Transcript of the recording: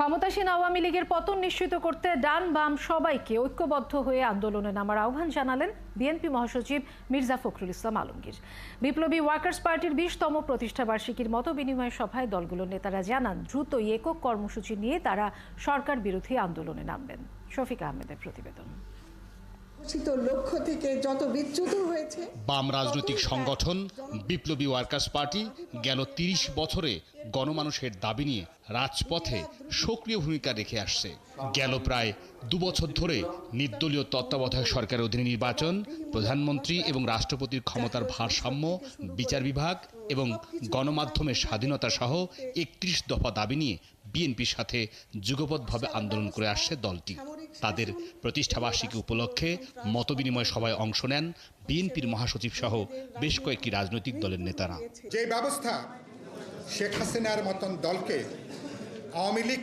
ক্ষমতাসীন আওয়ামী লীগের পতন নিশ্চিত করতে ডান বাম সবাইকে ঐক্যবদ্ধ হয়ে আন্দোলনে নামার আহ্বান জানালেন বিএনপি মহাসচিব মির্জা ফখরুল ইসলাম আলমগীর। বিপ্লবী ওয়ার্কার্স পার্টির 20তম প্রতিষ্ঠাবার্ষিকীর মতবিনিময় সভায় দলগুলোর নেতারা জানান, দ্রুতই একক কর্মসূচি নিয়ে তারা সরকার বিরোধী আন্দোলনে নামবেন। শফিক আহমেদের প্রতিবেদন। লক্ষ্য থেকে যত বিচ্যুত হয়েছে বাম রাজনৈতিক সংগঠন বিপ্লবী ওয়ার্কার্স পার্টি গেল 30 বছরে গণমানুষের দাবি নিয়ে রাজপথে সক্রিয় ভূমিকা রেখে আসছে। গেল প্রায় 2 বছর ধরে নির্দলীয় তত্ত্বাবধায়ক সরকারের অধীনে নির্বাচন, প্রধানমন্ত্রী এবং রাষ্ট্রপতির ক্ষমতার ভারসাম্য, বিচার বিভাগ এবং গণমাধ্যমের স্বাধীনতা সহ 31 দফা দাবি নিয়ে বিএনপির সাথে যুগপৎভাবে আন্দোলন করে আসছে দলটি। তাদের প্রতিষ্ঠাবার্ষিকী উপলক্ষে মতবিনিময় সভায় অংশ নেন বিএনপির মহাসচিব সহ বেশ কয়েকটি রাজনৈতিক দলের নেতারা। যে ব্যবস্থা শেখ হাসিনার মতন দলকে আওয়ামী লীগ